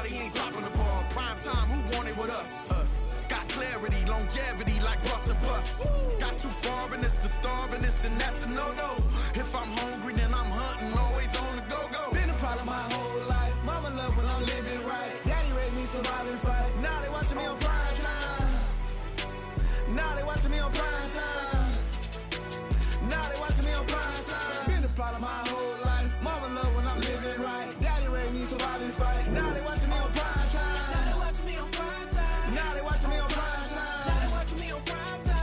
why they ain't dropping the ball. Prime time, who want it with us? Us. Got clarity, longevity like bus and bus. Got too far and it's the starving, it's and that's a no-no. If I'm hungry, then I'm hunting, always on the go-go. Been a problem my whole life. Mama love when I'm living right. Daddy raised me survive and fight. Now they watching me on prime time. Now they watching me on prime time. Now they watching me on prime time. Been a problem my whole life. Mama love when I'm living right. Daddy raised me survive and fight. Now they watching me on prime time. Now they watching me on prime time. Now they watching me on prime time. Now they watching me on prime time.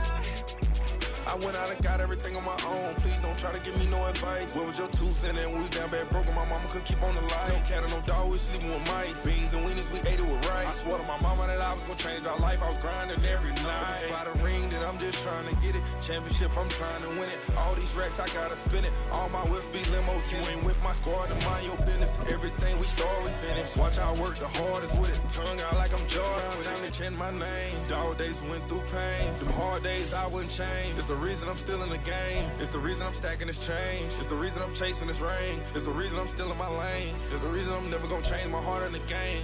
I went out and got everything on my own. Please don't try to give me no advice. What was your 2 cents and we was down bad broke and my mama couldn't keep on the light. No cat or no dog, we sleeping with mice. Beans and weenies, we ate it with rice. I swore to my mama that I was gonna change my life. I was grinding every night. By the ring that I'm just trying to get it. Championship, I'm trying to win it. All these racks, I gotta spin it. All my whips be limo. You ain't with my squad to mind your business. Everything we start, we finish. Watch I work the hardest with it. Tongue out like I'm Jordan. Time to change my name. Dog days went through pain. Them hard days I wouldn't change. It's the reason I'm still in the game. It's the reason I'm stacking this change. It's the reason I'm chasing this rain. It's the reason I'm still in my lane. It's the reason I'm never gonna change my heart in the game.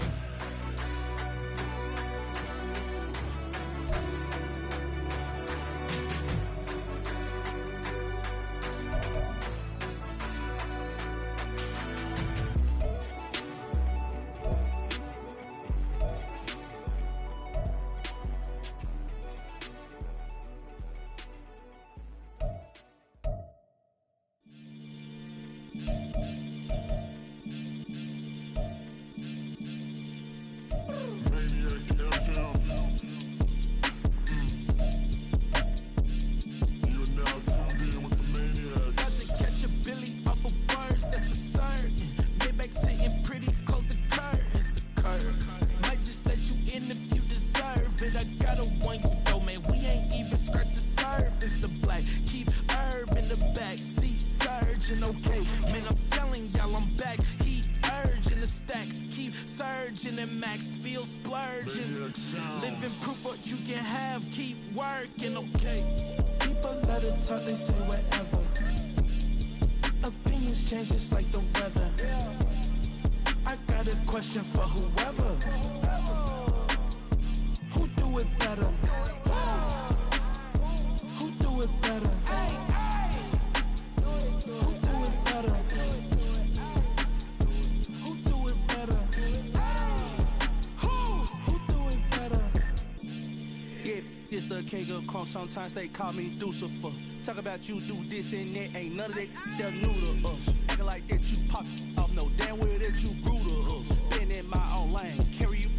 Sometimes they call me Lucifer. Talk about you do this and that. Ain't none of that they're new to us. Acting like that you pop off. No damn well that you grew to us. Been in my own lane. Carry you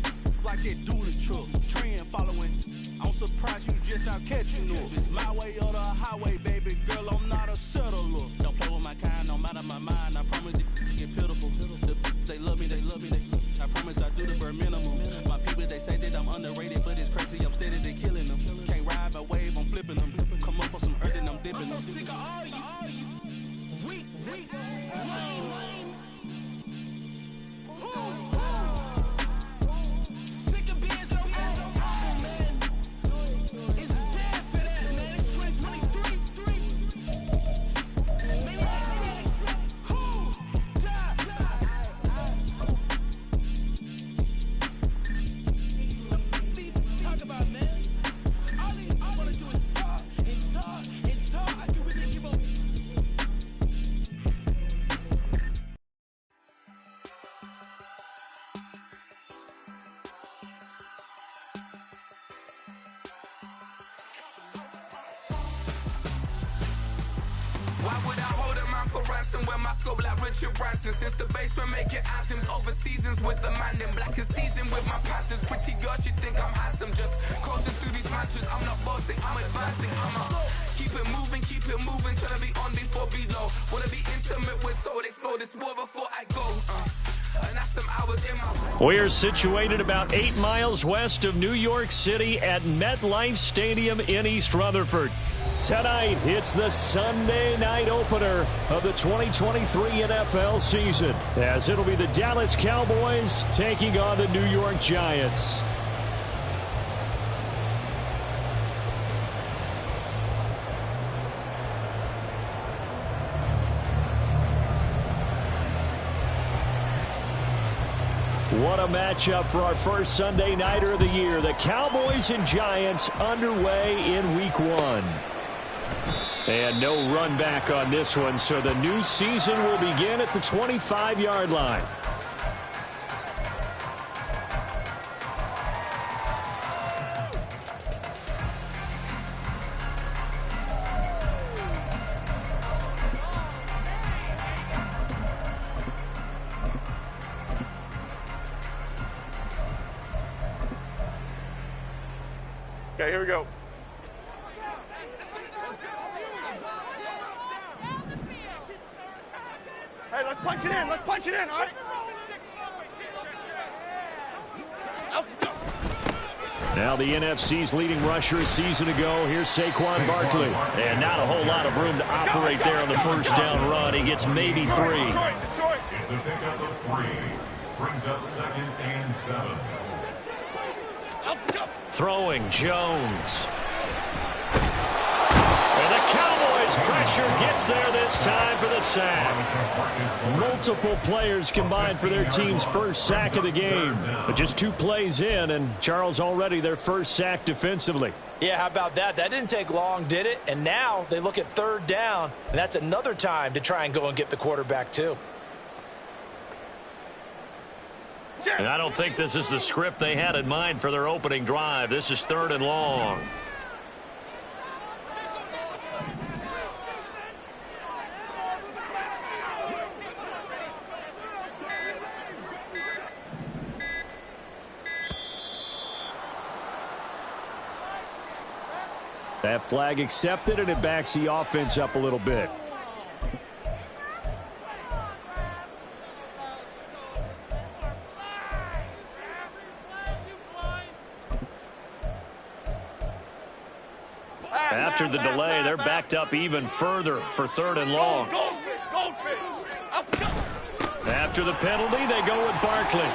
like that do the truck. Trend following. I'm surprised you just not catching up. It's my way or the highway, baby girl. I'm not a settler. Don't play with my kind. No matter my mind. I promise they get pitiful. They love me. I promise I do the bare minimum. My people, they say that I'm underrated, but it's crazy. I'm steady, they killing them. Can't ride a wave, I'm flipping them. Come up for some earth and I'm dipping them. I'm so sick of all you. Weak, lame. Sick of being so man. It's dead for that, man. It's 2023. Talk about, man. All I wanna do is talk. I can really give up. Why would I hold a man for ransom when my scope like Richard Branson? Since the basement making anthems over seasons with the man in black is teasing with my patterns. Pretty girls, you think I'm handsome, just coasting through these matches. I'm not bossing, I'm advancing. Keep it moving, trying to be on before below. Wanna be intimate with soul, explore this war before I go. And that's some hours in my... We're situated about 8 miles west of New York City at MetLife Stadium in East Rutherford. Tonight, it's the Sunday night opener of the 2023 NFL season, as it'll be the Dallas Cowboys taking on the New York Giants. What a matchup for our first Sunday Nighter of the year. The Cowboys and Giants underway in Week 1. And no run back on this one, so the new season will begin at the 25-yard line. Okay, here we go. Hey, let's punch it in. Let's punch it in, all right? Now the NFC's leading rusher a season ago. Here's Saquon Barkley. And not a whole lot of room to operate there on the first down run. He gets maybe 3. It's a pickup of 3. Brings up 2nd and 7. Throwing Jones. And the Cowboys pressure gets there this time for the sack. Multiple players combined for their team's first sack of the game. But just 2 plays in, and Charles already their first sack defensively. Yeah, how about that? That didn't take long, did it? And now they look at 3rd down, and that's another time to try and go and get the quarterback too. And I don't think this is the script they had in mind for their opening drive. This is 3rd and long. That flag accepted, and it backs the offense up a little bit. After the delay, they're backed up even further for 3rd and long. After the penalty, they go with Barkley.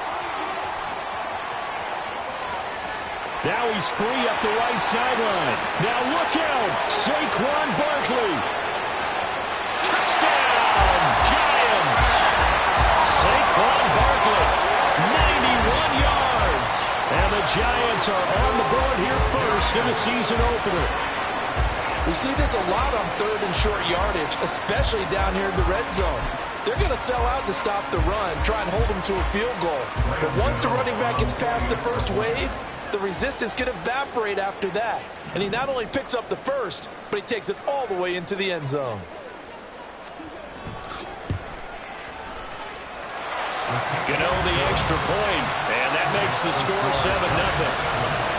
Now he's free up the right sideline. Now look out, Saquon Barkley. Touchdown, Giants. Saquon Barkley, 91 yards. And the Giants are on the board here first in the season opener. We see this a lot on 3rd and short yardage, especially down here in the red zone. They're going to sell out to stop the run, try and hold them to a field goal. But once the running back gets past the first wave, the resistance can evaporate after that. And he not only picks up the first, but he takes it all the way into the end zone. Gano the extra point, and that makes the score 7-0.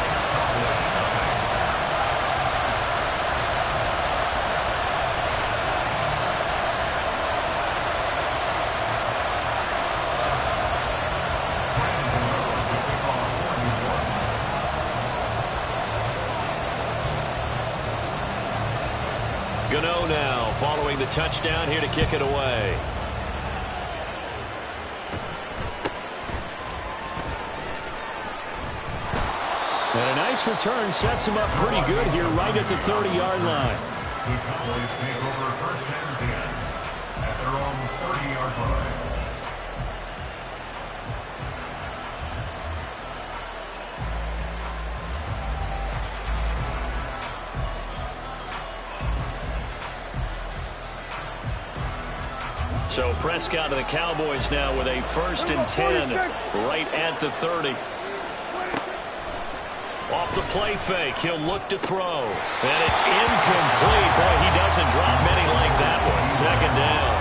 Gano now following the touchdown here to kick it away. And a nice return sets him up pretty good here right at the 30-yard line. The Cowboys take over 1st and 10 at their own 30-yard line. So Prescott and the Cowboys now with a 1st and 10 right at the 30. Off the play fake, he'll look to throw. And it's incomplete. Boy, he doesn't drop many like that one. 2nd down.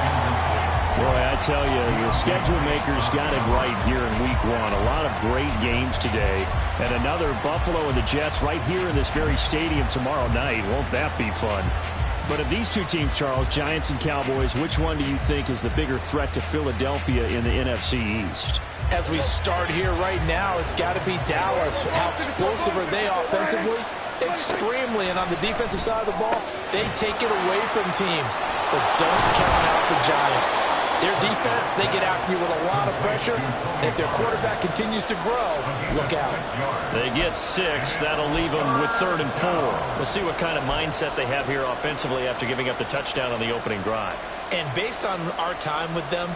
Boy, I tell you, the schedule makers got it right here in Week 1. A lot of great games today. And another Buffalo and the Jets right here in this very stadium tomorrow night. Won't that be fun? But of these 2 teams, Charles, Giants and Cowboys, which one do you think is the bigger threat to Philadelphia in the NFC East? As we start here right now, it's got to be Dallas. How explosive are they offensively? Extremely. And on the defensive side of the ball, they take it away from teams. But don't count out the Giants. Their defense, they get after you with a lot of pressure. If their quarterback continues to grow, look out. They get 6. That'll leave them with 3rd and 4. We'll see what kind of mindset they have here offensively after giving up the touchdown on the opening drive. And based on our time with them,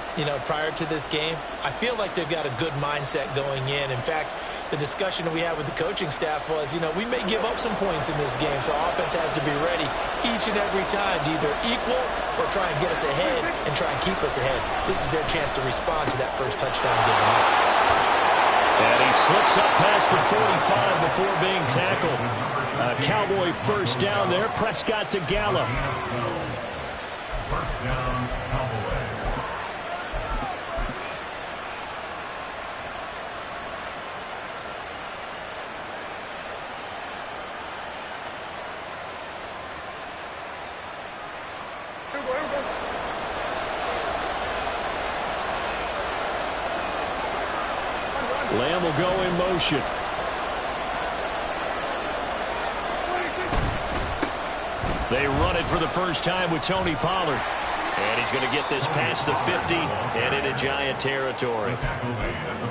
prior to this game, I feel like they've got a good mindset going in. In fact, the discussion that we had with the coaching staff was, we may give up some points in this game, so offense has to be ready each and every time to either equal or try and get us ahead and try and keep us ahead. This is their chance to respond to that first touchdown given up. And he slips up past the 45 before being tackled. Cowboy first down there. Prescott to Gallup. First down, Cowboys. Lamb will go in motion. They run it for the first time with Tony Pollard. And he's going to get this past the 50 and into Giant territory.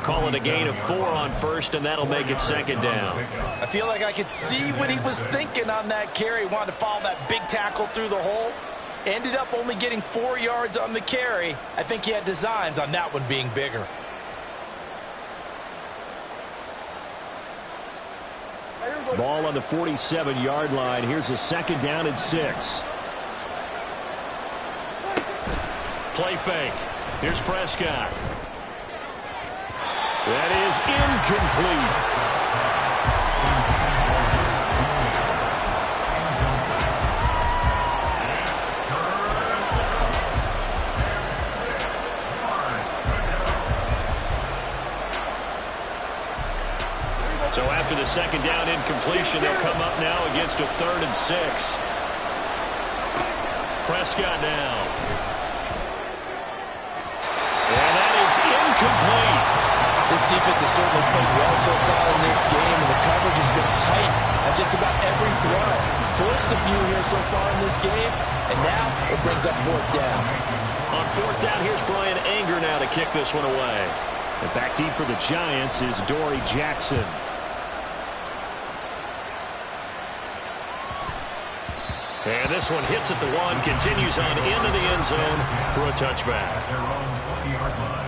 Call it a gain of 4 on first, and that'll make it second down. I feel like I could see what he was thinking on that carry. Wanted to follow that big tackle through the hole. Ended up only getting 4 yards on the carry. I think he had designs on that one being bigger. Ball on the 47-yard line. Here's a second down and 6. Play fake. Here's Prescott. That is incomplete. So after the second down incompletion, they'll come up now against a 3rd and 6. Prescott now. And that is incomplete. This defense has certainly played well so far in this game, and the coverage has been tight at just about every throw. Forced a few here so far in this game, and now it brings up 4th down. On 4th down, here's Brian Anger now to kick this one away. And back deep for the Giants is Dory Jackson. And this one hits at the 1, continues on into the end zone for a touchback. At their own 20-yard line.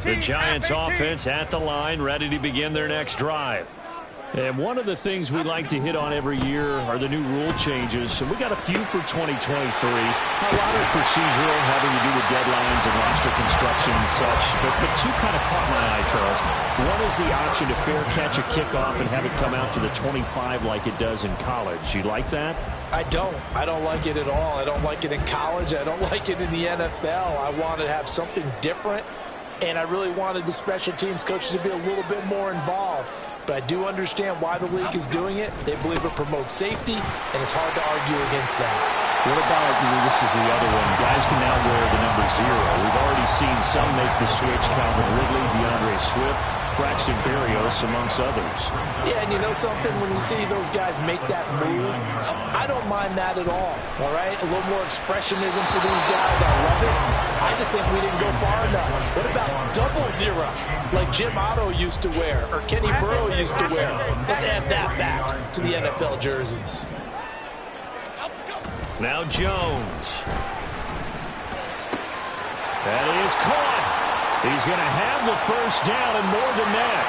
The Giants offense at the line, ready to begin their next drive. And one of the things we like to hit on every year are the new rule changes. So we got a few for 2023. A lot are procedural, having to do with deadlines and roster construction and such. But 2 kind of caught my eye, Charles. One is the option to fair catch a kickoff and have it come out to the 25 like it does in college. You like that? I don't like it at all. I don't like it in college. I don't like it in the NFL. I want to have something different, and I really wanted the special teams coaches to be a little bit more involved. But I do understand why the league is doing it. They believe it promotes safety, and it's hard to argue against that. What about, this is the other one, guys can now wear the number 0. We've already seen some make the switch, Calvin Ridley, DeAndre Swift, Braxton Berrios, amongst others. Yeah, and you know something? When you see those guys make that move, I don't mind that at all right? A little more expressionism for these guys. I love it. I just think we didn't go far enough. What about 00, like Jim Otto used to wear or Kenny Burrow used to wear? Let's add that back to the NFL jerseys. Now Jones. That is caught. He's going to have the first down and more than that.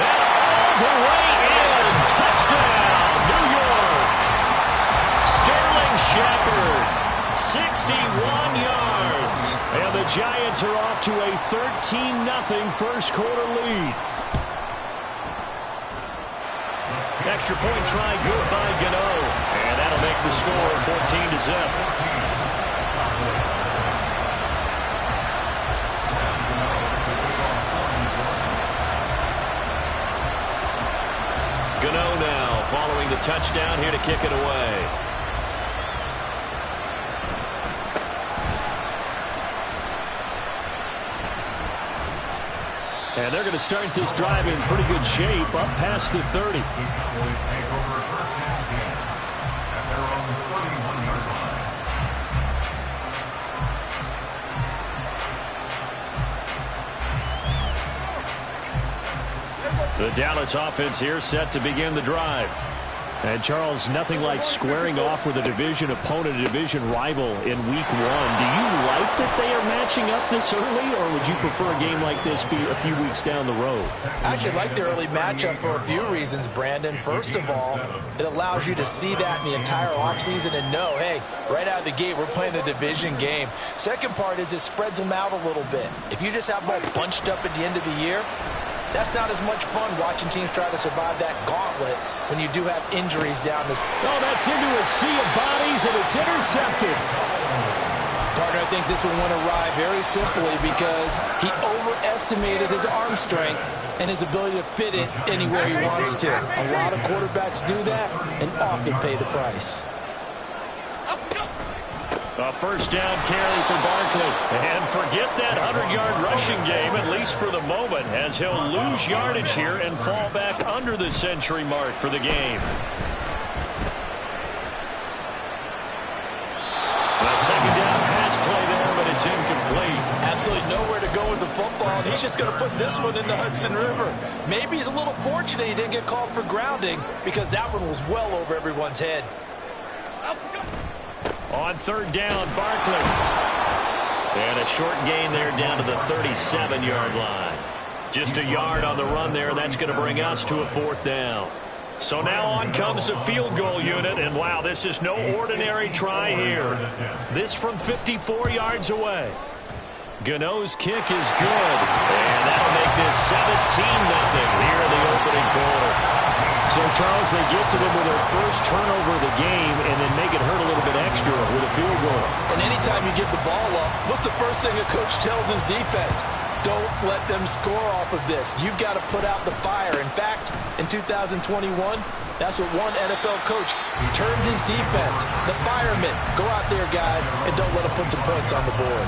And all the way in. Touchdown, New York. Sterling Shepard, 61 yards. And the Giants are off to a 13-0 first quarter lead. Extra point try good by Gano. And that'll make the score 14-0. Gano now following the touchdown here to kick it away. And they're going to start this drive in pretty good shape up past the 30. The Cowboys take over first and 10 at their own 31-yard line. The Dallas offense here set to begin the drive. And, Charles, nothing like squaring off with a division opponent, a division rival in week 1. Do you like that they are matching up this early, or would you prefer a game like this be a few weeks down the road? I actually like the early matchup for a few reasons, Brandon. First of all, it allows you to see that in the entire offseason and know, hey, right out of the gate, we're playing a division game. Second part is it spreads them out a little bit. If you just have them all bunched up at the end of the year, that's not as much fun watching teams try to survive that gauntlet when you do have injuries down this. Oh, that's into a sea of bodies, and it's intercepted. Partner, I think this one went awry very simply because he overestimated his arm strength and his ability to fit it anywhere he wants to. A lot of quarterbacks do that and often pay the price. A first down carry for Barkley. And forget that 100-yard rushing game, at least for the moment, as he'll lose yardage here and fall back under the century mark for the game. A second down pass play there, but it's incomplete. Absolutely nowhere to go with the football, and he's just going to put this one in the Hudson River. Maybe he's a little fortunate he didn't get called for grounding because that one was well over everyone's head. On third down, Barkley. And a short gain there down to the 37-yard line. Just a yard on the run there. That's going to bring us to a fourth down. So now on comes the field goal unit. And, wow, this is no ordinary try here. This from 54 yards away. Gano's kick is good. And that'll make this 17-0 here in the opening quarter. So, Charles, they get to them with their first turnover of the game and then make it hurt a little bit extra with a field goal. And anytime you give the ball up, what's the first thing a coach tells his defense? Don't let them score off of this. You've got to put out the fire. In fact, in 2021, that's what one NFL coach termed his defense. The firemen. Go out there, guys, and don't let them put some points on the board.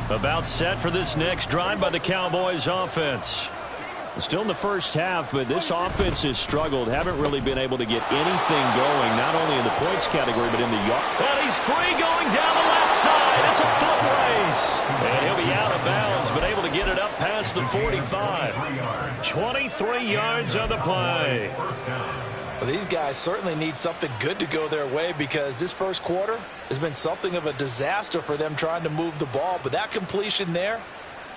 About set for this next drive by the Cowboys offense. Still in the first half, but this offense has struggled. Haven't really been able to get anything going, not only in the points category, but in the yard. And he's free going down the left side. It's a foot race. And he'll be out of bounds, but able to get it up past the 45. 23 yards on the play. Well, these guys certainly need something good to go their way because this first quarter has been something of a disaster for them trying to move the ball. But that completion there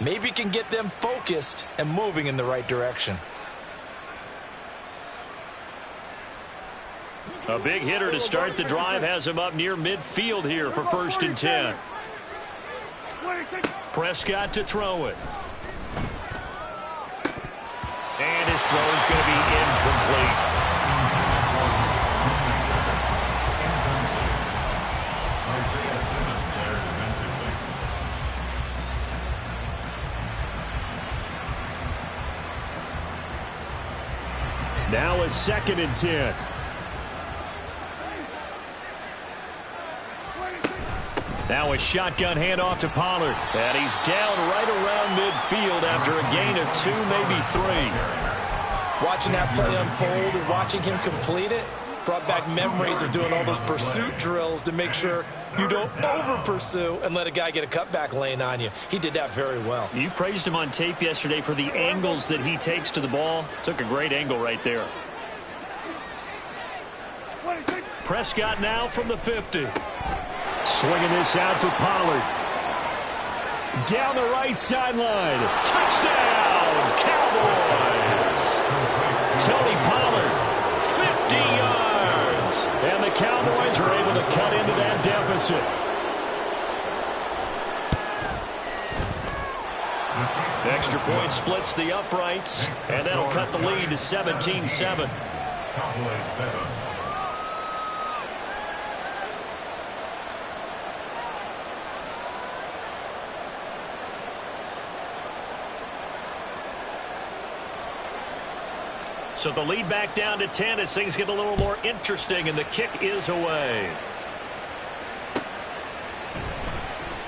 maybe can get them focused and moving in the right direction. A big hitter to start the drive has him up near midfield here for 1st and 10. Prescott to throw it. And his throw is going to be incomplete. Now a 2nd and 10. Now a shotgun handoff to Pollard. And he's down right around midfield after a gain of 2, maybe 3. Watching that play unfold and watching him complete it brought back memories of doing all those pursuit drills to make sure you don't over-pursue and let a guy get a cutback lane on you. He did that very well. You praised him on tape yesterday for the angles that he takes to the ball. Took a great angle right there. Prescott now from the 50. Swinging this out for Pollard. Down the right sideline. Touchdown, Cowboys. Tony Pollard, 50 yards. And the Cowboys are able to cut into that deficit. Extra point splits the uprights, and that'll cut the lead to 17-7. Cowboys 7. So the lead back down to 10 as things get a little more interesting, and the kick is away.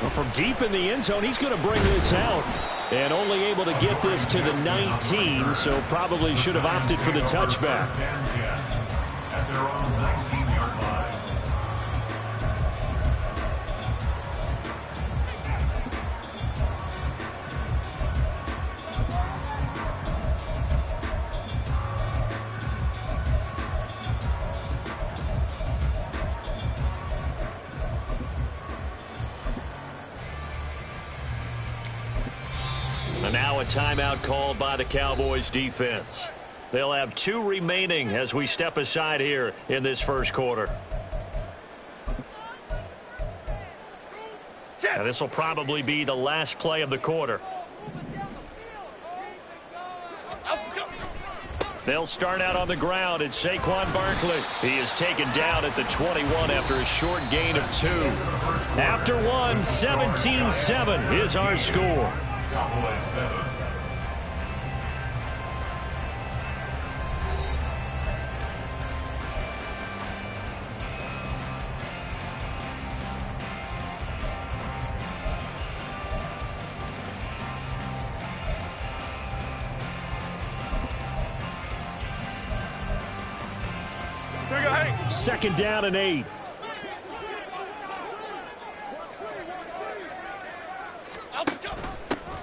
Well, from deep in the end zone, he's going to bring this out. And only able to get this to the 19, so probably should have opted for the touchback. At their own 19-yard line. And now a timeout called by the Cowboys defense. They'll have 2 remaining as we step aside here in this first quarter. And this will probably be the last play of the quarter. They'll start out on the ground. It's Saquon Barkley. He is taken down at the 21 after a short gain of 2. After one, 17-7 is our score. Cowboys 7. Here we go, Hank. Second down and 8.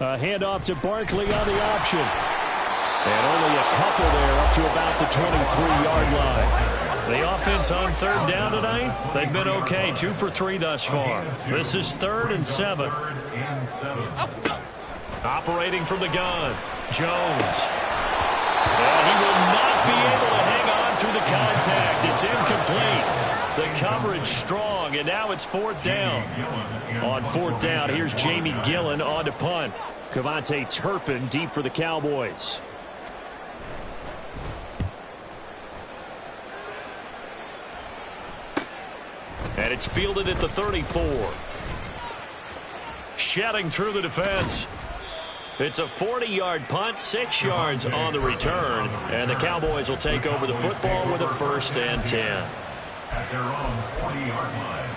A handoff to Barkley on the option. And only a couple there up to about the 23-yard line. The offense on third down tonight, they've been okay. 2 for 3 thus far. This is 3rd and 7. Operating from the gun, Jones. And he will not be able to hang on through the contact. It's incomplete. The coverage strong, and now it's 4th down. On 4th down, here's Jamie Gillen on to punt. Kevontae Turpin deep for the Cowboys. And it's fielded at the 34. Shedding through the defense. It's a 40-yard punt, 6 yards on the return. And the Cowboys will take over the football with a 1st and 10. At their own 40-yard line.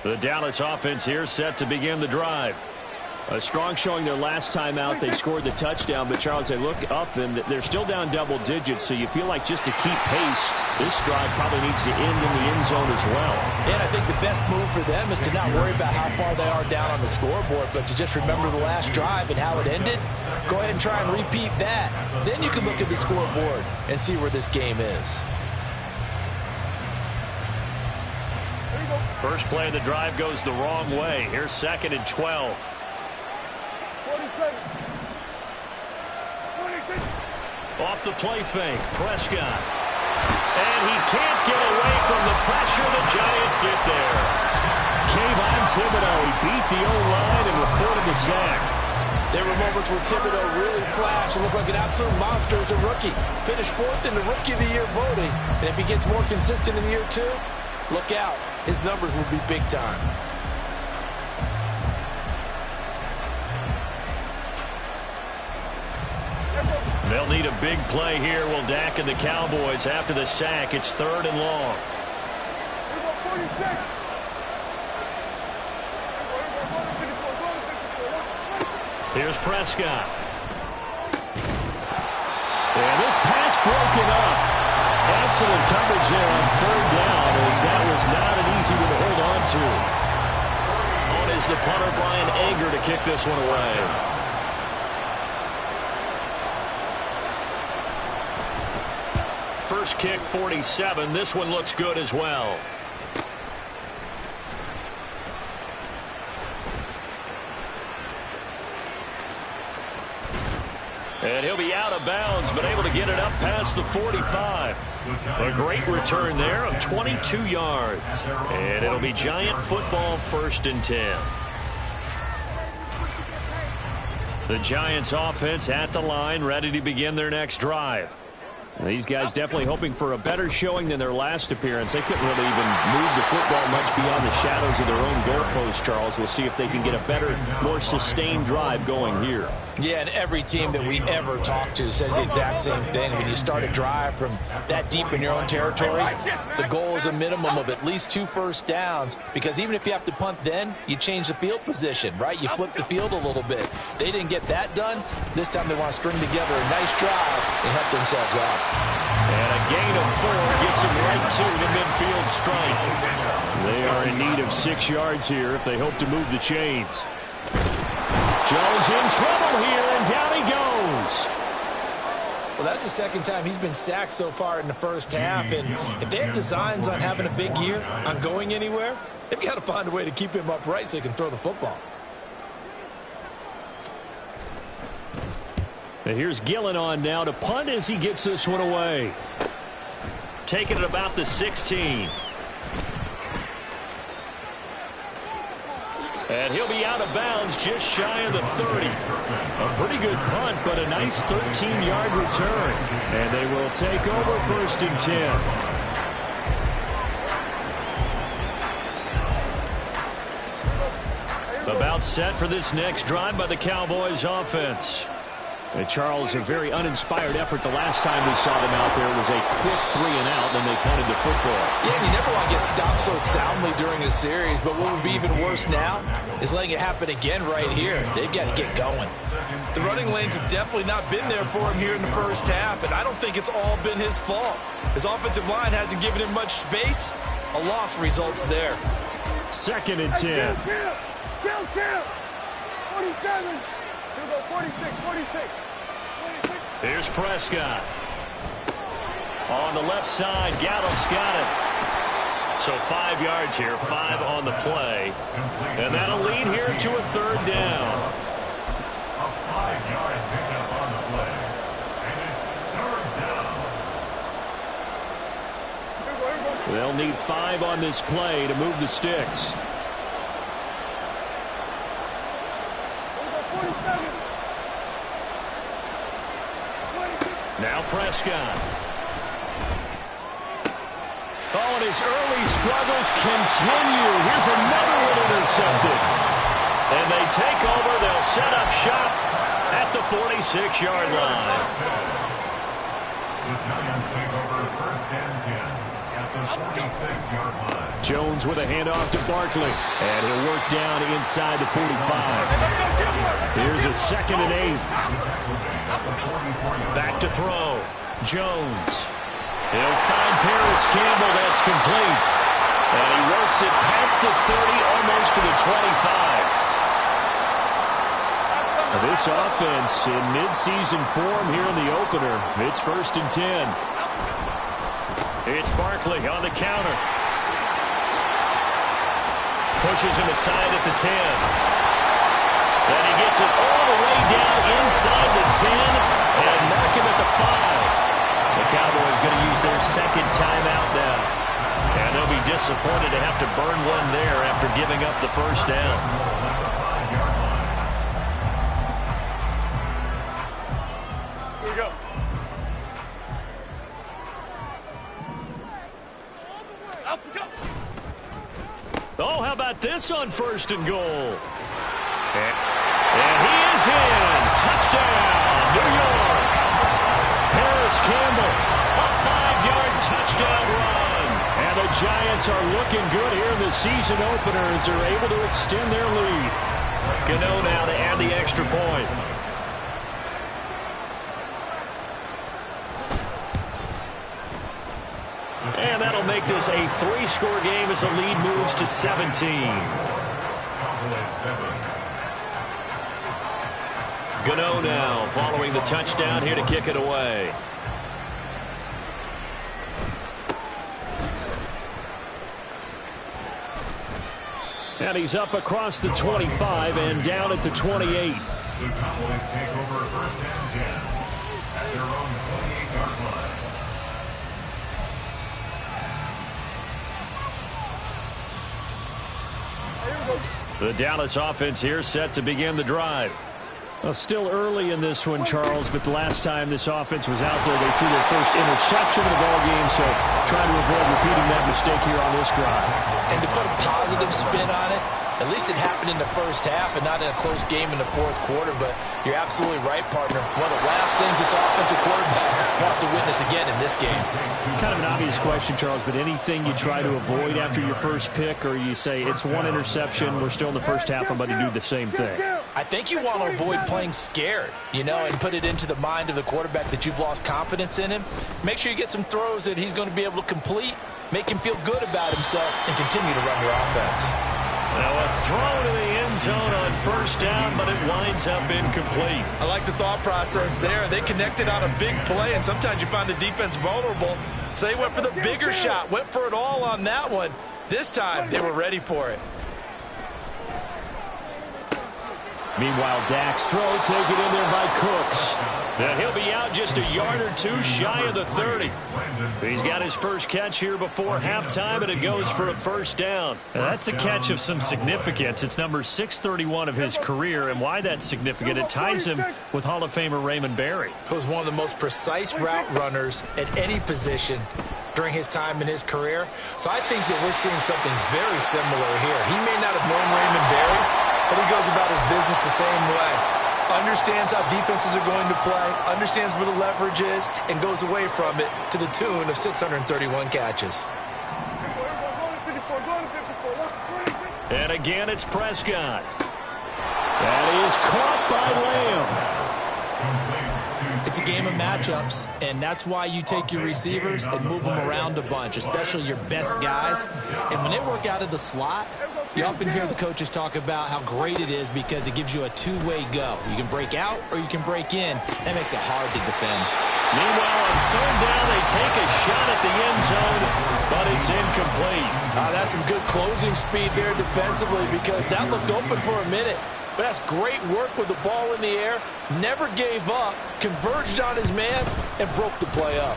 The Dallas offense here set to begin the drive. A strong showing their last time out. They scored the touchdown, but Charles, they look up and they're still down double digits, so you feel like just to keep pace, this drive probably needs to end in the end zone as well. And I think the best move for them is to not worry about how far they are down on the scoreboard, but to just remember the last drive and how it ended. Go ahead and try and repeat that. Then you can look at the scoreboard and see where this game is. First play of the drive goes the wrong way. Here's 2nd and 12. Off the play fake, Prescott. And he can't get away from the pressure. The Giants get there. Kayvon Thibodeau, he beat the O-line and recorded the sack. There were moments where Thibodeau really flashed and looked like an absolute monster as a rookie. Finished 4th in the Rookie of the Year voting. And if he gets more consistent in year 2, look out. His numbers will be big time. They'll need a big play here. Will Dak and the Cowboys after the sack. It's 3rd and long. Here's Prescott. And this pass broken up. Excellent coverage there on 3rd down, as that was not an easy one to hold on to. On is the punter, Brian Anger, to kick this one away. First kick, 47. This one looks good as well. And he'll be out of bounds, but able to get it up past the 45. A great return there of 22 yards. And it'll be Giant football, 1st and 10. The Giants offense at the line, ready to begin their next drive. These guys definitely hoping for a better showing than their last appearance. They couldn't really even move the football much beyond the shadows of their own goalpost, Charles. We'll see if they can get a better, more sustained drive going here. Yeah, and every team that we ever talk to says the exact same thing. When you start a drive from that deep in your own territory, the goal is a minimum of at least 2 first downs, because even if you have to punt then, you change the field position, right? You flip the field a little bit. They didn't get that done. This time they want to string together a nice drive and help themselves out. And a gain of 4 gets them right to the midfield stripe. They are in need of 6 yards here if they hope to move the chains. Jones in trouble here, and down he goes. Well, that's the second time he's been sacked so far in the first half, and if they have designs on having a big year, on going anywhere, they've got to find a way to keep him upright so he can throw the football. And here's Gillen on now to punt as he gets this one away. Taking it about the 16. And he'll be out of bounds just shy of the 30. A pretty good punt, but a nice 13-yard return. And they will take over 1st and 10. About set for this next drive by the Cowboys offense. And Charles, a very uninspired effort the last time we saw them out there was a quick 3-and-out, then they punted the football. Yeah, and you never want to get stopped so soundly during a series, but what would be even worse now is letting it happen again right here. They've got to get going. The running lanes have definitely not been there for him here in the first half, and I don't think it's all been his fault. His offensive line hasn't given him much space. A loss results there. 2nd and 10. Kill. 47. 46. Here's Prescott. On the left side, Gallup's got it. So 5 yards here, 5 on the play. And that'll lead here to a 3rd down. A 5-yard pickup on the play. And it's 3rd down. They'll need 5 on this play to move the sticks. 47. Now Prescott. Oh, and his early struggles continue. Here's another one intercepted. And they take over. They'll set up shop at the 46-yard line. The Giants take over 1st and 10 at the 46-yard line. Jones with a handoff to Barkley. And he'll work down inside the 45. Here's a 2nd and 8. Back to throw. Jones. He'll find Paris Campbell. That's complete. And he works it past the 30, almost to the 25. This offense in midseason form here in the opener. It's 1st and 10. It's Barkley on the counter. Pushes him aside at the 10. And he gets it all the way down inside the 10 and mark him at the 5. The Cowboys going to use their 2nd timeout now. And they'll be disappointed to have to burn one there after giving up the 1st down. Here we go. Oh, how about this on 1st and goal? And he is in. Touchdown, New York. Paris Campbell, a 5-yard touchdown run. And the Giants are looking good here in the season opener as they're able to extend their lead. Gano now to add the extra point. And that'll make this a 3-score game as the lead moves to 17. Gano now following the touchdown here to kick it away. And he's up across the 25 and down at the 28. The Cowboys take over 1st and 10 at their own 28-yard line. The Dallas offense here set to begin the drive. Well, still early in this one, Charles, but the last time this offense was out there, they threw their first interception of the ball game, so trying to avoid repeating that mistake here on this drive. And to put a positive spin on it, at least it happened in the first half and not in a close game in the fourth quarter, but you're absolutely right, partner. One of the last things this offensive quarterback wants to witness again in this game. Kind of an obvious question, Charles, but anything you try to avoid after your first pick, or you say it's one interception, we're still in the first half, I'm about to do the same thing? I think you want to avoid playing scared, and put it into the mind of the quarterback that you've lost confidence in him. Make sure you get some throws that he's going to be able to complete, make him feel good about himself, and continue to run your offense. Now a throw to the end zone on first down, but it winds up incomplete. I like the thought process there. They connected on a big play, and sometimes you find the defense vulnerable. So they went for the bigger shot, went for it all on that one. This time, they were ready for it. Meanwhile, Dak's throw taken in there by Cooks. Now he'll be out just a yard or two shy of the 30. He's got his first catch here before halftime, and it goes for a first down. Now that's a catch of some significance. It's number 631 of his career, and why that's significant, it ties him with Hall of Famer Raymond Berry. Who was one of the most precise route runners at any position during his time in his career. So I think that we're seeing something very similar here. He may not have known Raymond Berry, but he goes about his business the same way. Understands how defenses are going to play, understands where the leverage is, and goes away from it to the tune of 631 catches. And again, it's Prescott. That is caught by Lamb. It's a game of matchups, and that's why you take your receivers and move them around a bunch, especially your best guys. And when they work out of the slot, you often hear the coaches talk about how great it is because it gives you a two-way go. You can break out or you can break in. That makes it hard to defend. Meanwhile, on third down, they take a shot at the end zone, but it's incomplete. That's some good closing speed there defensively because that looked open for a minute. But that's great work with the ball in the air. Never gave up, converged on his man, and broke the play up.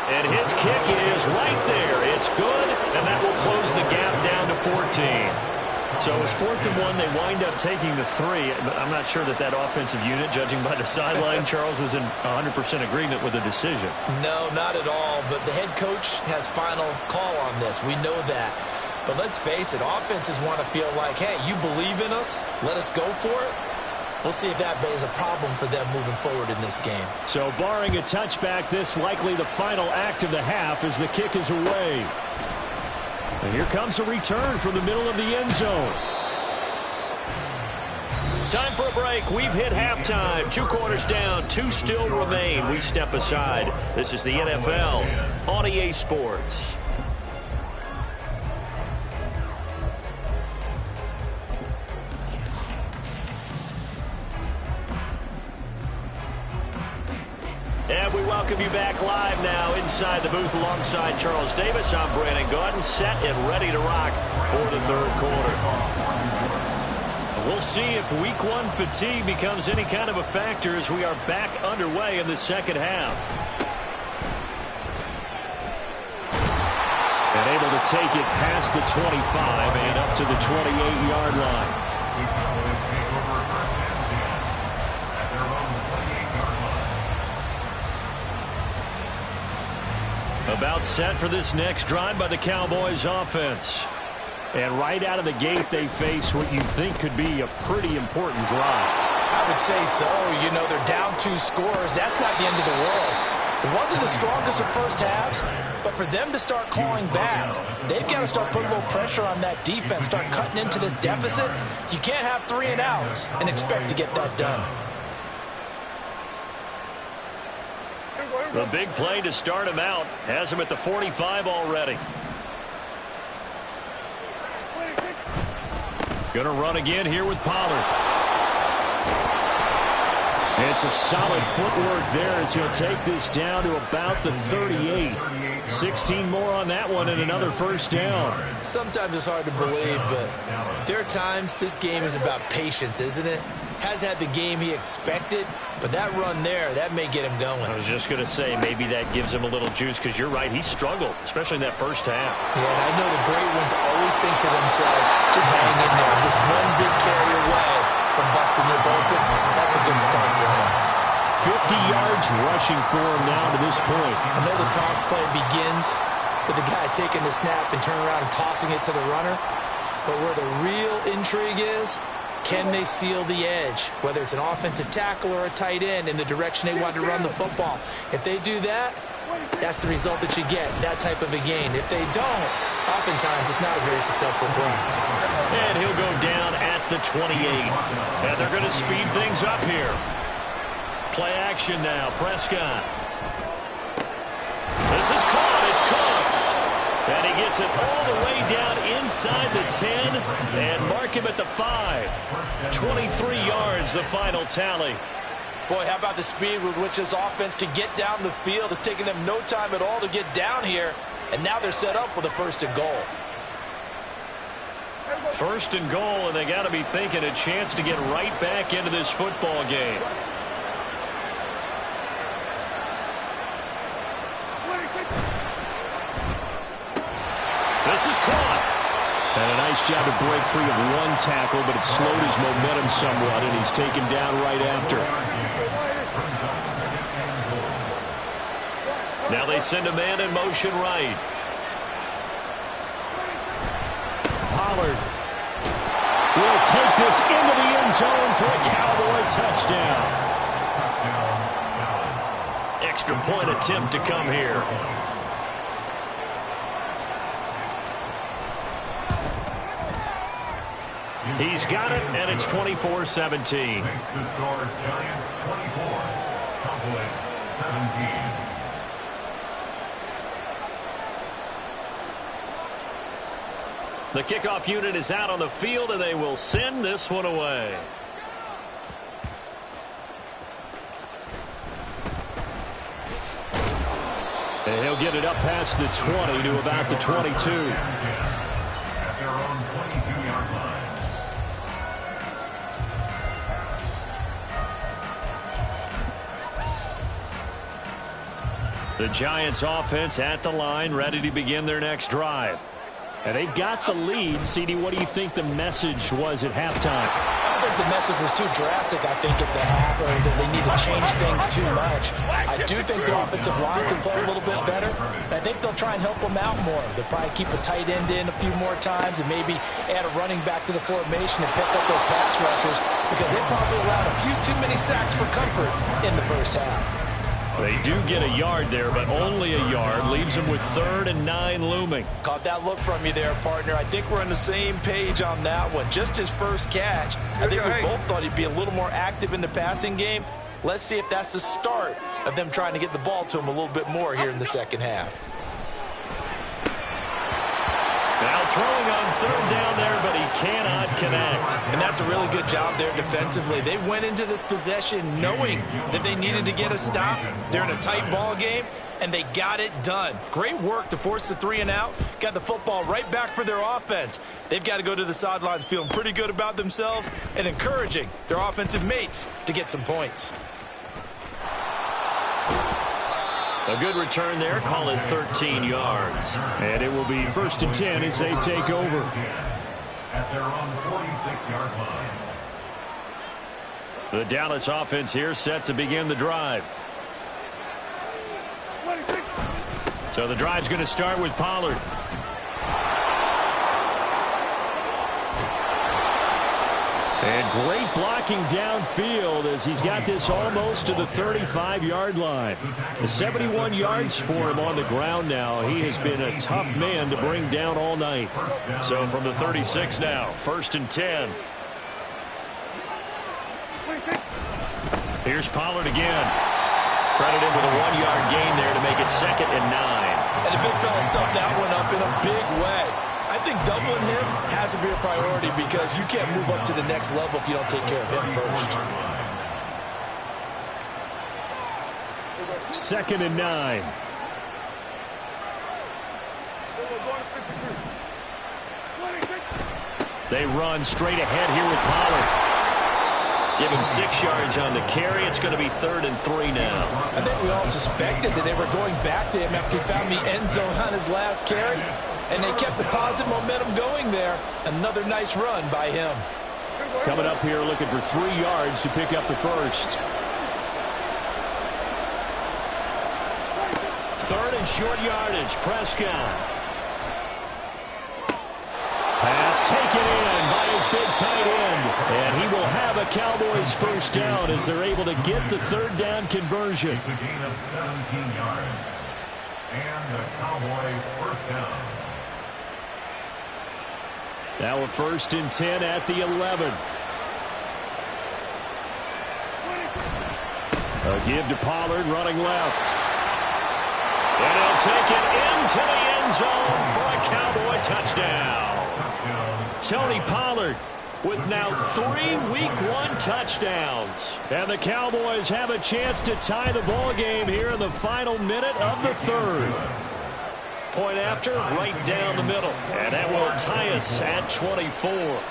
And his kick is right there. It's good, and that will close the gap down to 14. So it's 4th and 1. They wind up taking the 3. But I'm not sure that that offensive unit, judging by the sideline, Charles, was in 100% agreement with the decision. No, not at all. But the head coach has final call on this. We know that. But let's face it, offenses want to feel like, hey, you believe in us, let us go for it. We'll see if that is a problem for them moving forward in this game. So barring a touchback, this likely the final act of the half as the kick is away. And here comes a return from the middle of the end zone. Time for a break. We've hit halftime. 2 quarters down. 2 still remain. We step aside. This is the NFL on EA Sports. And we welcome you back live now inside the booth alongside Charles Davis. I'm Brandon Gaudin, set and ready to rock for the third quarter. We'll see if week 1 fatigue becomes any kind of a factor as we are back underway in the second half. And able to take it past the 25 and up to the 28-yard line. About set for this next drive by the Cowboys offense. And right out of the gate, they face what you think could be a pretty important drive. I would say so. They're down 2 scores. That's not the end of the world. It wasn't the strongest of first halves, but for them to start calling back, they've got to start putting a little pressure on that defense, start cutting into this deficit. You can't have 3 and outs and expect to get that done. The big play to start him out has him at the 45 already. Going to run again here with Pollard. And some solid footwork there as he'll take this down to about the 38. 16 more on that one and another first down. Sometimes it's hard to believe, but there are times this game is about patience, isn't it? Has had the game he expected, but that run there, that may get him going. I was just going to say, maybe that gives him a little juice because you're right, he struggled, especially in that first half. Yeah, and I know the great ones always think to themselves, just hang in there, just one big carry away, from busting this open. That's a good start for him. 50 yards rushing for him now to this point. I know the toss play begins with the guy taking the snap and turning around and tossing it to the runner. But where the real intrigue is, can they seal the edge, whether it's an offensive tackle or a tight end, in the direction they want to run the football? If they do that, that's the result that you get, that type of a gain. If they don't, oftentimes it's not a very successful play. And he'll go down at the 28. And they're going to speed things up here. Play action now, Prescott. This is caught, it's Cooks. And he gets it all the way down inside the 10 and mark him at the 5. 23 yards, the final tally. Boy, how about the speed with which this offense can get down the field? It's taken them no time at all to get down here, and now they're set up with a 1st and goal. 1st and goal, and they got to be thinking a chance to get right back into this football game. This is caught. And a nice job to break free of one tackle, but it slowed his momentum somewhat, and he's taken down right after. Now they send a man in motion right. Pollard will take this into the end zone for a Cowboy touchdown. Extra point attempt to come here. He's got it, and it's 24-17. Makes the score Giants 24, Cowboys 17. The kickoff unit is out on the field, and they will send this one away. And he'll get it up past the 20 to about the 22. At their own 22-yard line. The Giants offense at the line, ready to begin their next drive. And they've got the lead. CD, what do you think the message was at halftime? I don't think the message was too drastic, I think, at the half, or that they need to change things too much. I do think the offensive line can play a little bit better. I think they'll try and help them out more. They'll probably keep a tight end in a few more times and maybe add a running back to the formation and pick up those pass rushers, because they probably allowed a few too many sacks for comfort in the first half. They do get a yard there, but only a yard. Leaves them with 3rd and 9 looming. Caught that look from you there, partner. I think we're on the same page on that one. Just his first catch. I think we both thought he'd be a little more active in the passing game. Let's see if that's the start of them trying to get the ball to him a little bit more here in the second half. Now throwing on 3rd down there, but he cannot connect. And that's a really good job there defensively. They went into this possession knowing that they needed to get a stop. They're in a tight ball game, and they got it done. Great work to force the 3 and out. Got the football right back for their offense. They've got to go to the sidelines feeling pretty good about themselves and encouraging their offensive mates to get some points. A good return there, call it 13 yards. And it will be 1st and 10 as they take over. At their own 46-yard line. The Dallas offense here set to begin the drive. So the drive's going to start with Pollard. And great blocking downfield as he's got this almost to the 35-yard line. 71 yards for him on the ground now. He has been a tough man to bring down all night. So from the 36 now, 1st and 10. Here's Pollard again. Credited with a 1-yard gain there to make it 2nd and 9. And the big fella stuffed that one up in a big way. I think doubling him has to be a priority, because you can't move up to the next level if you don't take care of him first. 2nd and 9. They run straight ahead here with Pollard. Give him 6 yards on the carry. It's going to be 3rd and 3 now. I think we all suspected that they were going back to him after he found the end zone on his last carry, and they kept the positive momentum going there. Another nice run by him. coming up here looking for 3 yards to pick up the first. 3rd and short yardage. Prescott. Pass taken in by his big tight end. And he will have a Cowboys first down as they're able to get the 3rd down conversion. It's a gain of 17 yards. And the Cowboy first down. Now a 1st and 10 at the 11. A give to Pollard running left. And he'll take it into the end zone for a Cowboy touchdown. Tony Pollard with now 3 Week 1 touchdowns. And the Cowboys have a chance to tie the ball game here in the final minute of the 3rd. Point after, right down the middle. And that will tie us at 24.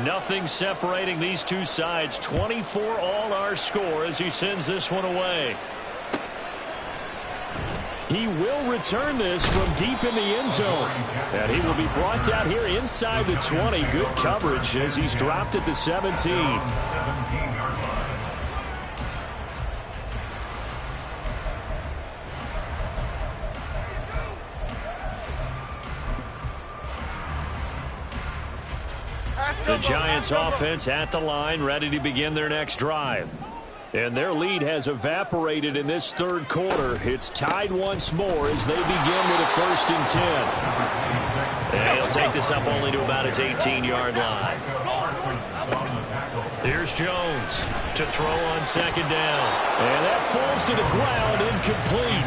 Nothing separating these two sides. 24 all our score as he sends this one away. He will return this from deep in the end zone. And he will be brought down here inside the 20. Good coverage as he's dropped at the 17. The Giants offense at the line, ready to begin their next drive. And their lead has evaporated in this 3rd quarter. It's tied once more as they begin with a 1st and 10. And he'll take this up only to about his 18-yard line. Here's Jones to throw on 2nd down. And that falls to the ground, incomplete.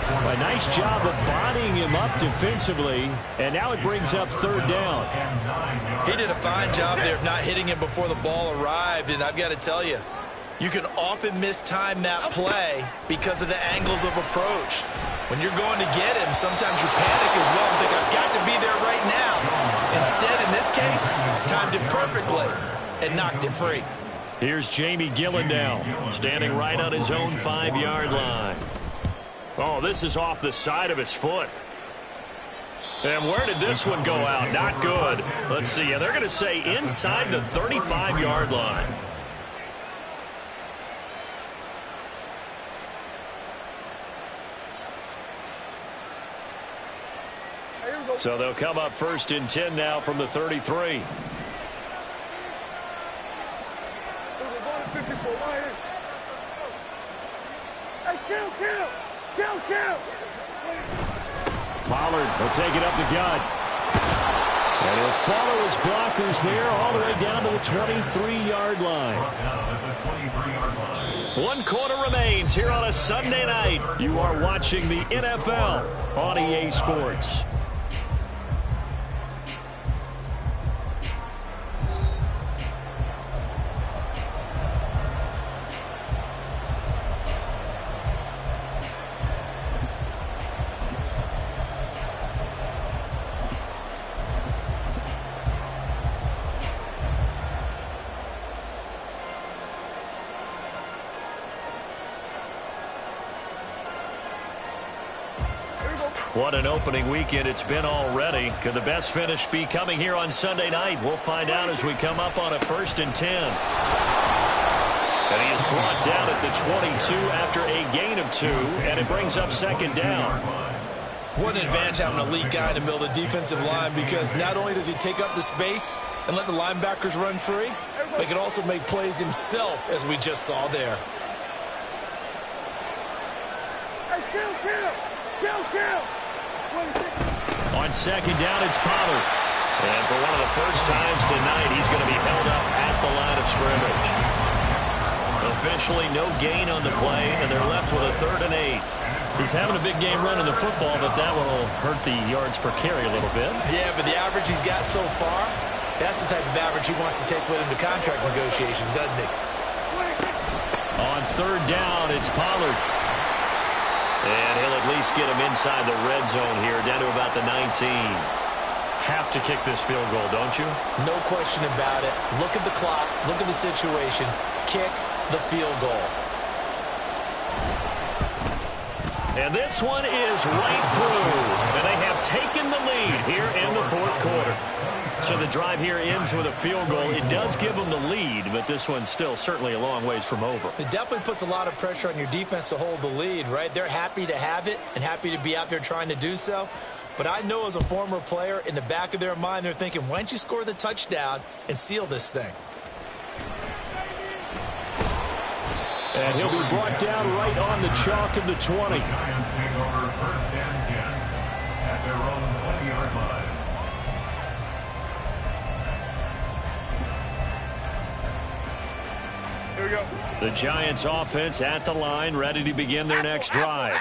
A nice job of bodying him up defensively. And now it brings up 3rd down. He did a fine job there of not hitting him before the ball arrived. And I've got to tell you, you can often mistime that play because of the angles of approach. When you're going to get him, sometimes you panic as well and think, I've got to be there right now. Instead, in this case, timed it perfectly and knocked it free. Here's Jamie Gillen now, standing right on his own 5-yard line. Oh, this is off the side of his foot. And where did this one go out? Not good. Let's see. They're going to say inside the 35-yard line. So they'll come up 1st and 10 now from the 33. Pollard will take it up the gut. And he'll follow his blockers there all the way down to the 23-yard line. 1 quarter remains here on a Sunday night. You are watching the NFL on EA Sports. What an opening weekend it's been already. Could the best finish be coming here on Sunday night? We'll find out as we come up on a 1st and 10. And he is brought down at the 22 after a gain of 2, and it brings up 2nd down. What an advantage having an elite guy in the middle of the defensive line, because not only does he take up the space and let the linebackers run free, but he can also make plays himself, as we just saw there. On 2nd down, it's Pollard. And for one of the first times tonight, he's going to be held up at the line of scrimmage. Officially no gain on the play, and they're left with a 3rd and 8. He's having a big game running the football, but that one will hurt the yards per carry a little bit. Yeah, but the average he's got so far, that's the type of average he wants to take with him to contract negotiations, doesn't he? On 3rd down, it's Pollard. And he'll at least get him inside the red zone here, down to about the 19. Have to kick this field goal, don't you? No question about it. Look at the clock. Look at the situation. Kick the field goal. And this one is right through. And they have taken the lead here in the fourth quarter. So the drive here ends with a field goal. It does give them the lead, but this one's still certainly a long ways from over. It definitely puts a lot of pressure on your defense to hold the lead, right? They're happy to have it and happy to be out there trying to do so. But I know as a former player, in the back of their mind, they're thinking, why don't you score the touchdown and seal this thing? And he'll be brought down right on the chalk of the 20. The Giants take over first and 10 at their own 20-yard line. Here we go. The Giants offense at the line, ready to begin their next drive.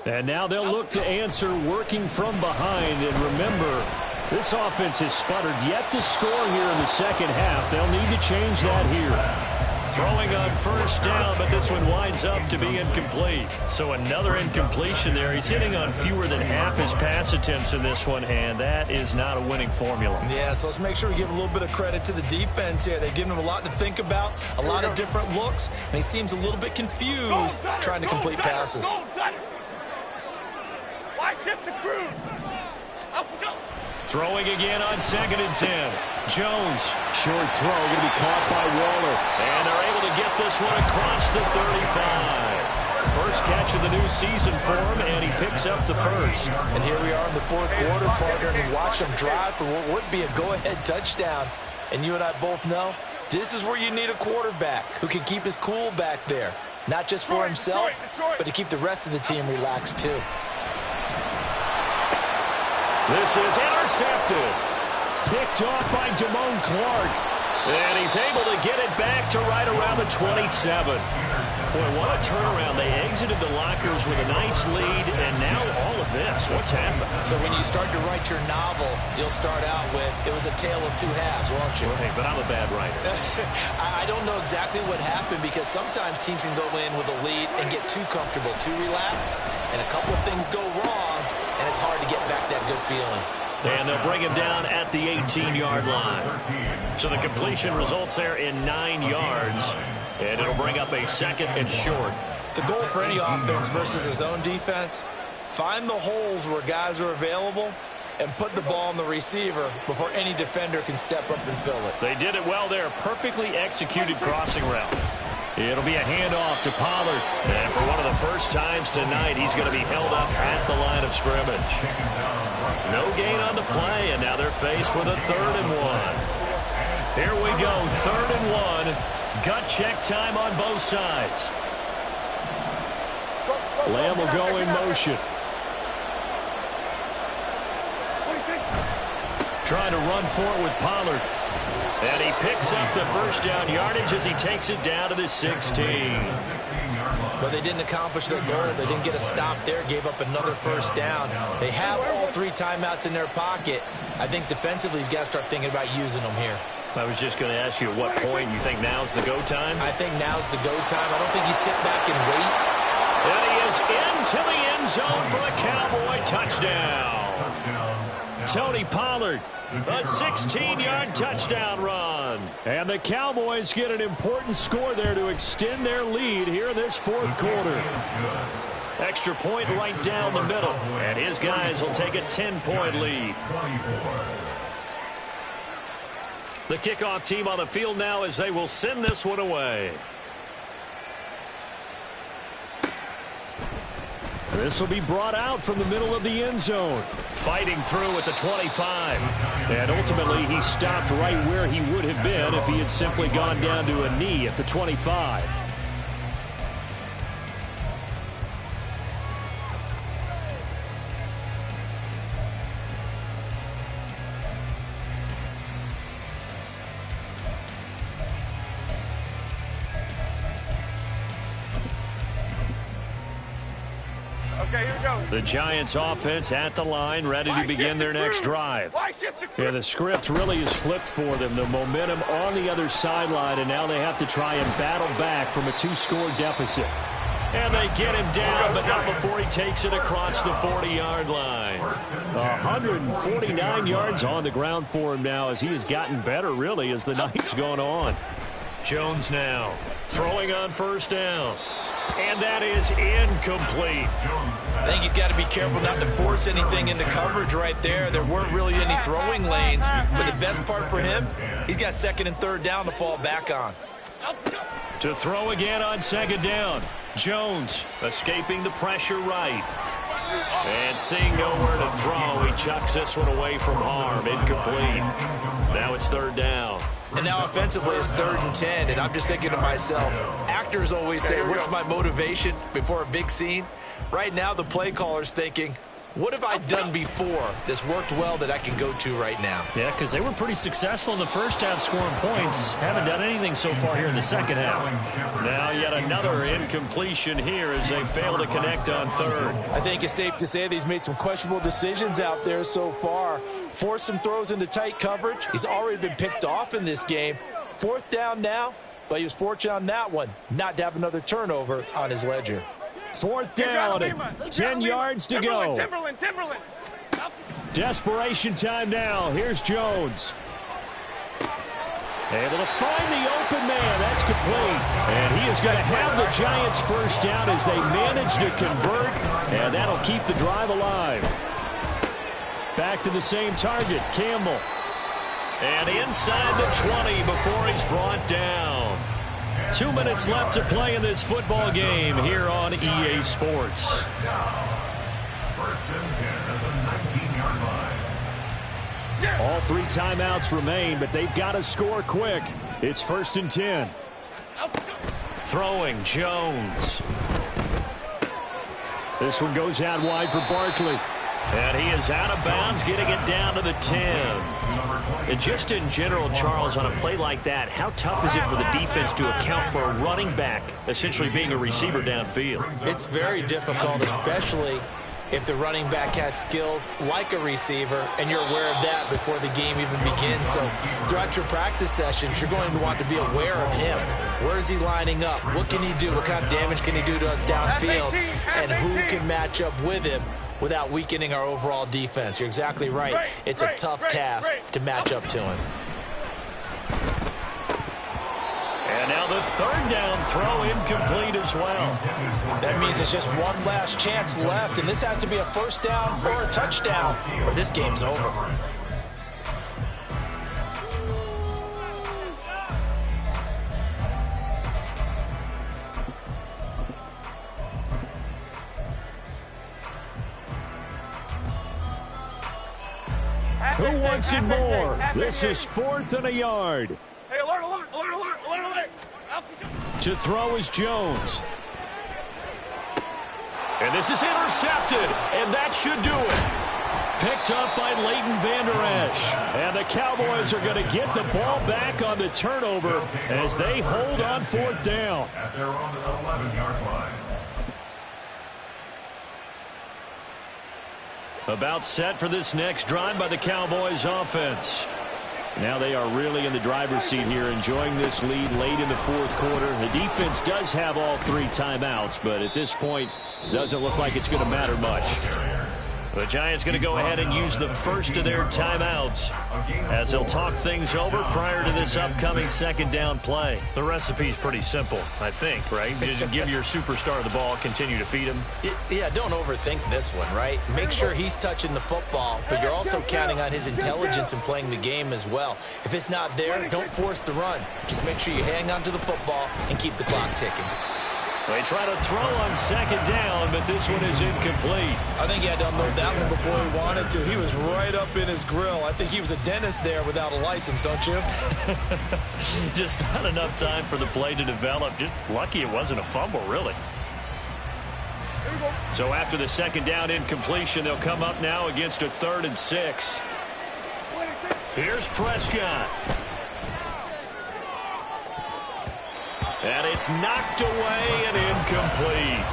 And now they'll look to answer working from behind. And remember, this offense has sputtered yet to score here in the second half. They'll need to change that here. Throwing on first down, but this one winds up to be incomplete. So another incompletion there. He's hitting on fewer than half his pass attempts in this one, and that is not a winning formula. Yeah, so let's make sure we give a little bit of credit to the defense here. They've given him a lot to think about, a lot of different looks, and he seems a little bit confused trying to complete passes. Why shift the crew? Up we go. Throwing again on 2nd and 10. Jones, short throw, going to be caught by Waller. And they're able to get this one across the 35. First catch of the new season for him, and he picks up the first. And here we are in the fourth quarter, partner, and watch him drive for what would be a go-ahead touchdown. And you and I both know this is where you need a quarterback who can keep his cool back there. Not just for himself, but to keep the rest of the team relaxed too. This is intercepted. Picked off by Damone Clark. And he's able to get it back to right around the 27. Boy, what a turnaround. They exited the lockers with a nice lead, and now all of this. What's happened? So when you start to write your novel, you'll start out with, it was a tale of two halves, won't you? Hey, but I'm a bad writer. I don't know exactly what happened, because sometimes teams can go in with a lead and get too comfortable, too relaxed, and a couple of things go wrong, and it's hard to get back that good feeling. And they'll bring him down at the 18-yard line. So the completion results there in 9 yards, and it'll bring up a second and short. The goal for any offense versus his own defense, find the holes where guys are available and put the ball on the receiver before any defender can step up and fill it. They did it well there. Perfectly executed crossing route. It'll be a handoff to Pollard. And for one of the first times tonight, he's going to be held up at the line of scrimmage. No gain on the play, and now they're faced with a 3rd and 1. Here we go, 3rd and 1. Gut check time on both sides. Lamb will go in motion. Trying to run for it with Pollard. And he picks up the first down yardage as he takes it down to the 16. But they didn't accomplish their goal. They didn't get a stop there, gave up another first down. They have all 3 timeouts in their pocket. I think defensively you've got to start thinking about using them here. I was just going to ask you at what point you think now's the go time? I think now's the go time. I don't think you sit back and wait. And he is into the end zone for a Cowboy touchdown. Tony Pollard, a 16-yard touchdown run. And the Cowboys get an important score there to extend their lead here in this fourth quarter. Extra point right down the middle. And his guys will take a 10-point lead. The kickoff team on the field now as they will send this one away. This will be brought out from the middle of the end zone. Fighting through at the 25. And ultimately, he stopped right where he would have been if he had simply gone down to a knee at the 25. Okay, here we go. The Giants offense at the line, ready to begin their next drive. Yeah, the script really is flipped for them. The momentum on the other sideline, and now they have to try and battle back from a 2-score deficit. And they get him down, but not before he takes it across the 40-yard line. 149 yards on the ground for him now as he has gotten better, really, as the night's gone on. Jones now throwing on first down. And that is incomplete. I think he's got to be careful not to force anything into coverage right there. There weren't really any throwing lanes, but the best part for him, he's got second and third down to fall back on. To throw again on second down. Jones escaping the pressure right. And seeing nowhere to throw, he chucks this one away from harm. Incomplete. Now it's third down. And now offensively it's 3rd and 10, and I'm just thinking to myself, actors always say, what's my motivation before a big scene? Right now the play caller's thinking, what have I done before that's worked well that I can go to right now? Yeah, because they were pretty successful in the first half scoring points. Haven't done anything so far here in the second half. Now yet another incompletion here as they fail to connect on third. I think it's safe to say that he's made some questionable decisions out there so far. Forced some throws into tight coverage. He's already been picked off in this game. 4th down now, but he was fortunate on that one not to have another turnover on his ledger. 4th down and 10 yards to go. Timberland. Desperation time now. Here's Jones. Able to find the open man. That's complete. And he is going to have the Giants first down as they manage to convert. And that'll keep the drive alive. Back to the same target, Campbell. And inside the 20 before he's brought down. 2 minutes left to play in this football game here on EA Sports. First and 10 at the 19-yard line. All 3 timeouts remain, but they've got to score quick. It's 1st and 10. Throwing Jones. This one goes out wide for Barkley. And he is out of bounds, getting it down to the 10. And just in general, Charles, on a play like that, how tough is it for the defense to account for a running back essentially being a receiver downfield? It's very difficult, especially if the running back has skills like a receiver, and you're aware of that before the game even begins. So throughout your practice sessions, you're going to want to be aware of him. Where is he lining up? What can he do? What kind of damage can he do to us downfield? And who can match up with him without weakening our overall defense? You're exactly right. It's a tough task to match up to him. And now the 3rd down throw incomplete as well. That means it's just one last chance left, and this has to be a first down or a touchdown, or this game's over. Who wants it more? This is 4th and a yard. Hey, alert. To throw is Jones. And this is intercepted, and that should do it. Picked up by Leighton Vander Esch. And the Cowboys are going to get the ball back on the turnover as they hold on 4th down. At their own 11-yard line. About set for this next drive by the Cowboys offense. Now they are really in the driver's seat here, enjoying this lead late in the 4th quarter. The defense does have all 3 timeouts, but at this point, doesn't look like it's going to matter much. The Giants going to go ahead and use the first of their timeouts as they'll talk things over prior to this upcoming 2nd down play. The recipe's pretty simple, I think, right? Just give your superstar the ball, continue to feed him. Yeah, don't overthink this one, right? Make sure he's touching the football, but you're also counting on his intelligence in playing the game as well. If it's not there, don't force the run. Just make sure you hang on to the football and keep the clock ticking. They try to throw on 2nd down, but this one is incomplete. I think he had to unload that one before he wanted to. He was right up in his grill. I think he was a dentist there without a license, don't you? Just not enough time for the play to develop. Just lucky it wasn't a fumble, really. So after the 2nd down incompletion, they'll come up now against a 3rd and 6. Here's Prescott. And it's knocked away and incomplete.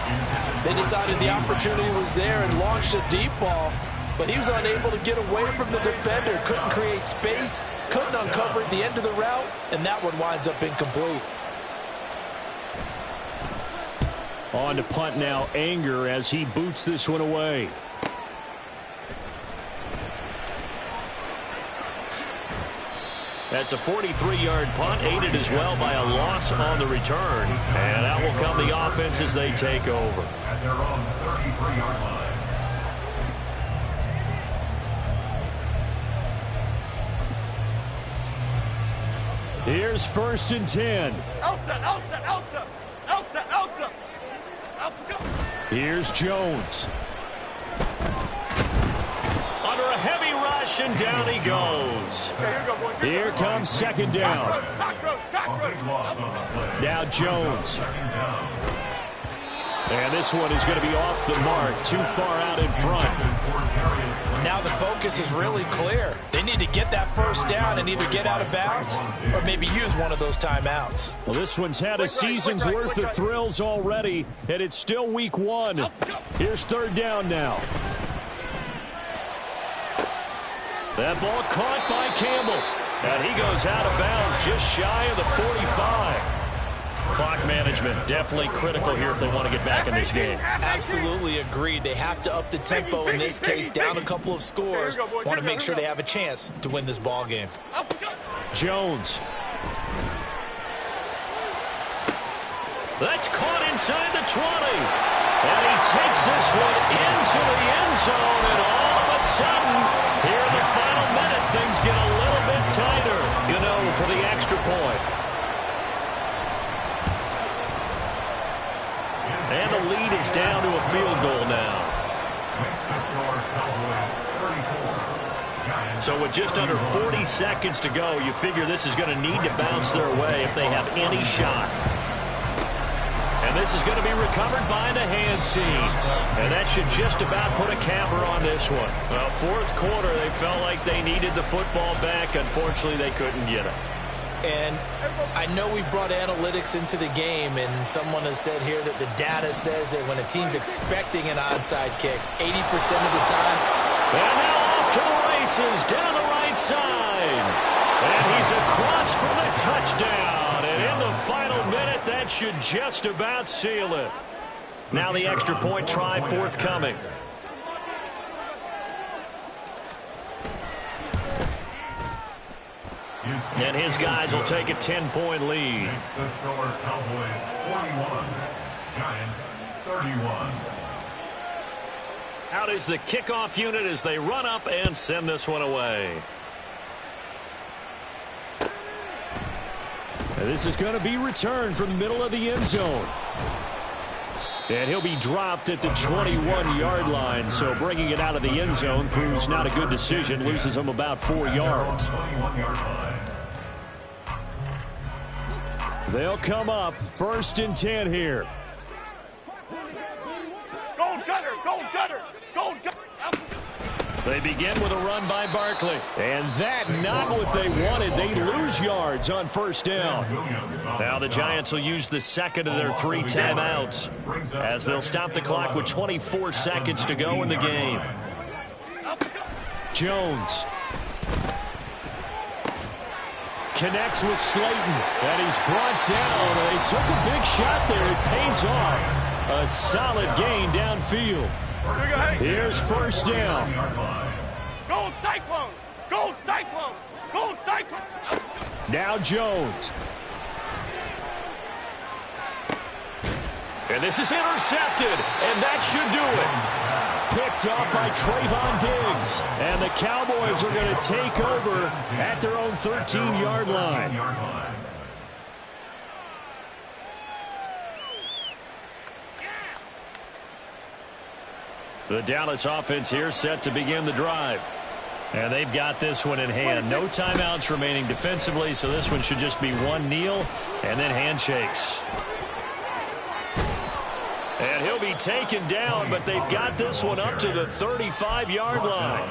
They decided the opportunity was there and launched a deep ball, but he was unable to get away from the defender, couldn't create space, couldn't uncover at the end of the route, and that one winds up incomplete. On to punt now, Anger, as he boots this one away. That's a 43-yard punt, aided as well by a loss on the return. And that will come the offense as they take over. At their own 33-yard line. Here's 1st and 10. Elsa. Here's Jones. Under a heavy rush, and down he goes. Here comes 2nd down. Now Jones. And this one is going to be off the mark, too far out in front. Now the focus is really clear. They need to get that 1st down and either get out of bounds or maybe use one of those timeouts. Well, this one's had a season's worth of thrills already, and it's still week 1. Here's 3rd down now. That ball caught by Campbell, and he goes out of bounds just shy of the 45. Clock management definitely critical here if they want to get back in this game. Absolutely agreed. They have to up the tempo in this case, down a couple of scores. Want to make sure they have a chance to win this ball game. Jones. That's caught inside the 20. And he takes this one into the end zone, and all of a sudden, here in the final minute, things get a little bit tighter. Gano for the extra point. And the lead is down to a field goal now. So with just under 40 seconds to go, you figure this is going to need to bounce their way if they have any shot. And this is going to be recovered by the hands team. And that should just about put a capper on this one. Well, 4th quarter, they felt like they needed the football back. Unfortunately, they couldn't get it. And I know we brought analytics into the game, and someone has said here that the data says that when a team's expecting an onside kick, 80% of the time. And now off to the races down the right side. And he's across for the touchdown. And in the final minute, that should just about seal it. Now the extra point try forthcoming. And his guys will take a 10-point lead. The score, Cowboys 41, Giants 31. Out is the kickoff unit as they run up and send this one away. And this is going to be returned from the middle of the end zone. And he'll be dropped at the 21-yard line, so bringing it out of the end zone proves not a good decision, loses him about 4 yards. They'll come up 1st and 10 here. Gold gutter, gold gutter, gold gutter. They begin with a run by Barkley. And that not what they wanted. They lose yards on 1st down. Now the Giants will use the 2nd of their 3 timeouts as they'll stop the clock with 24 seconds to go in the game. Jones connects with Slayton, and he's brought down. They took a big shot there. It pays off. A solid gain downfield. Here's 1st down. Gold Cyclone! Gold Cyclone! Gold Cyclone! Now Jones. And this is intercepted, and that should do it. Picked up by Trayvon Diggs. And the Cowboys are going to take over at their own 13-yard line. The Dallas offense here set to begin the drive. And they've got this one in hand. No timeouts remaining defensively, so this one should just be one kneel and then handshakes. And he'll be taken down, but they've got this one up to the 35-yard line.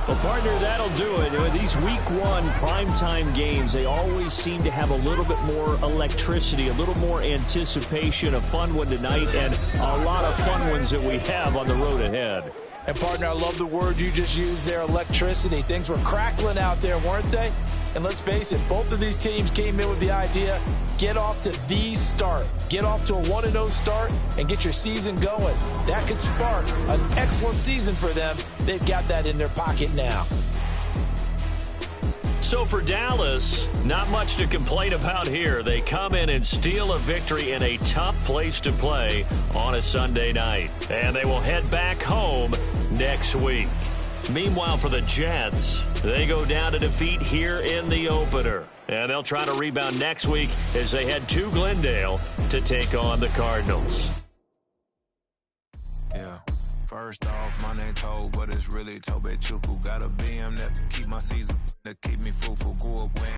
Well, partner, that'll do it. These Week 1 primetime games, they always seem to have a little bit more electricity, a little more anticipation. A fun one tonight, and a lot of fun ones that we have on the road ahead. And, partner, I love the word you just used there, electricity. Things were crackling out there, weren't they? And let's face it, both of these teams came in with the idea, get off to the start. Get off to a 1-0 start and get your season going. That could spark an excellent season for them. They've got that in their pocket now. So for Dallas, not much to complain about here. They come in and steal a victory in a tough place to play on a Sunday night. And they will head back home next week. Meanwhile, for the Jets, they go down to defeat here in the opener. And they'll try to rebound next week as they head to Glendale to take on the Cardinals. Yeah. First off, my name Toad, but it's really Tobe Chuku. Got a BM that keep my season, that keep me fruitful. Go up